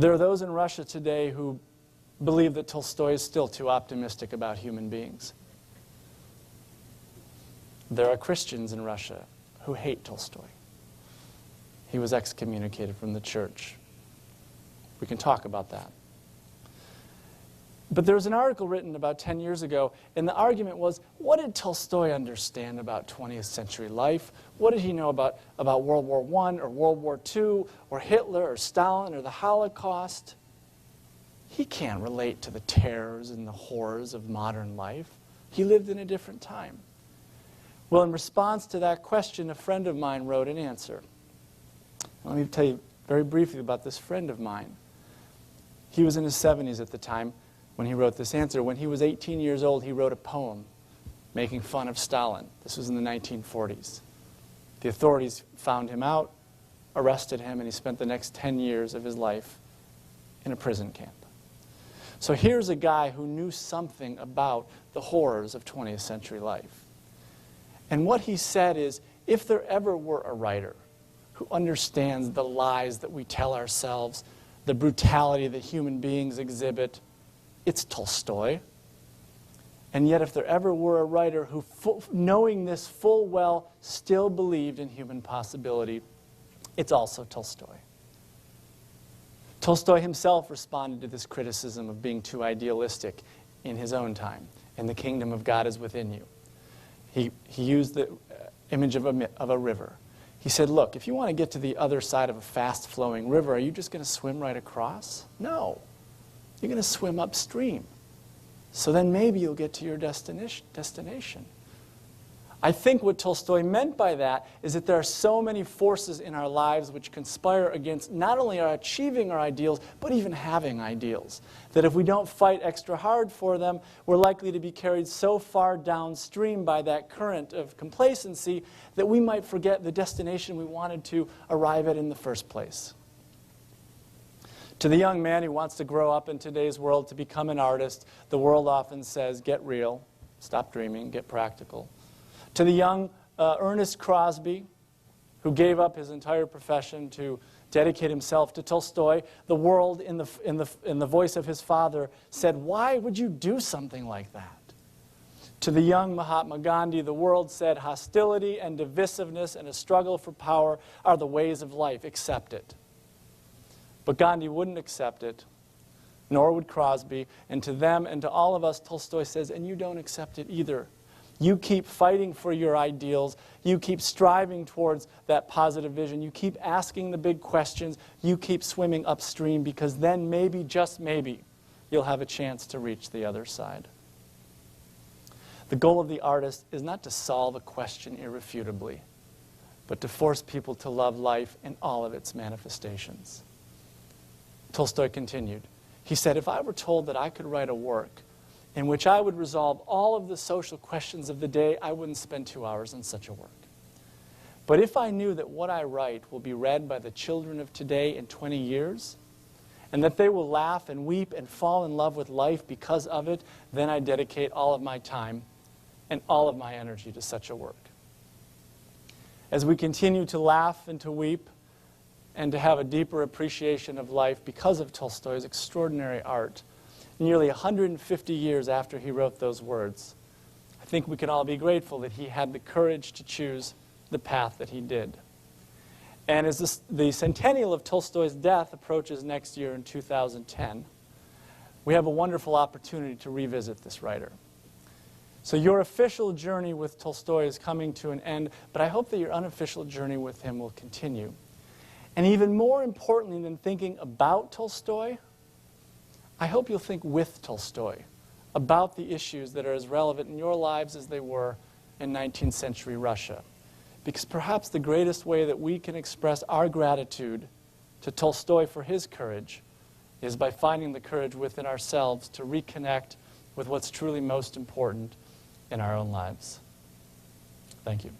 There are those in Russia today who believe that Tolstoy is still too optimistic about human beings. There are Christians in Russia who hate Tolstoy. He was excommunicated from the church. We can talk about that. But there was an article written about 10 years ago, and the argument was, what did Tolstoy understand about 20th century life? What did he know about World War I or World War II or Hitler or Stalin or the Holocaust? He can't relate to the terrors and the horrors of modern life. He lived in a different time. Well, in response to that question, a friend of mine wrote an answer. Let me tell you very briefly about this friend of mine. He was in his 70s at the time when he wrote this answer. When he was 18 years old, he wrote a poem making fun of Stalin. This was in the 1940s. The authorities found him out, arrested him, and he spent the next 10 years of his life in a prison camp. So here's a guy who knew something about the horrors of 20th century life. And what he said is, if there ever were a writer who understands the lies that we tell ourselves, the brutality that human beings exhibit, it's Tolstoy. And yet if there ever were a writer who, knowing this full well, still believed in human possibility, it's also Tolstoy. Tolstoy himself responded to this criticism of being too idealistic in his own time, and the kingdom of God is within you. He used the image of a river. He said, look, if you want to get to the other side of a fast-flowing river, are you just going to swim right across? No. You're going to swim upstream. So then maybe you'll get to your destination. I think what Tolstoy meant by that is that there are so many forces in our lives which conspire against not only our achieving our ideals, but even having ideals. That if we don't fight extra hard for them, we're likely to be carried so far downstream by that current of complacency that we might forget the destination we wanted to arrive at in the first place. To the young man who wants to grow up in today's world to become an artist, the world often says, get real, stop dreaming, get practical. To the young Ernest Crosby, who gave up his entire profession to dedicate himself to Tolstoy, the world, in the voice of his father, said, why would you do something like that? To the young Mahatma Gandhi, the world said, hostility and divisiveness and a struggle for power are the ways of life. Accept it. But Gandhi wouldn't accept it, nor would Crosby. And to them and to all of us, Tolstoy says, and you don't accept it either. You keep fighting for your ideals. You keep striving towards that positive vision. You keep asking the big questions. You keep swimming upstream, because then maybe, just maybe, you'll have a chance to reach the other side. The goal of the artist is not to solve a question irrefutably, but to force people to love life in all of its manifestations. Tolstoy continued. He said, if I were told that I could write a work in which I would resolve all of the social questions of the day, I wouldn't spend 2 hours on such a work. But if I knew that what I write will be read by the children of today in 20 years, and that they will laugh and weep and fall in love with life because of it, then I dedicate all of my time and all of my energy to such a work. As we continue to laugh and to weep and to have a deeper appreciation of life because of Tolstoy's extraordinary art, nearly 150 years after he wrote those words, I think we can all be grateful that he had the courage to choose the path that he did. And as the centennial of Tolstoy's death approaches next year in 2010, we have a wonderful opportunity to revisit this writer. So your official journey with Tolstoy is coming to an end, but I hope that your unofficial journey with him will continue. And even more importantly than thinking about Tolstoy, I hope you'll think with Tolstoy about the issues that are as relevant in your lives as they were in 19th century Russia. Because perhaps the greatest way that we can express our gratitude to Tolstoy for his courage is by finding the courage within ourselves to reconnect with what's truly most important in our own lives. Thank you.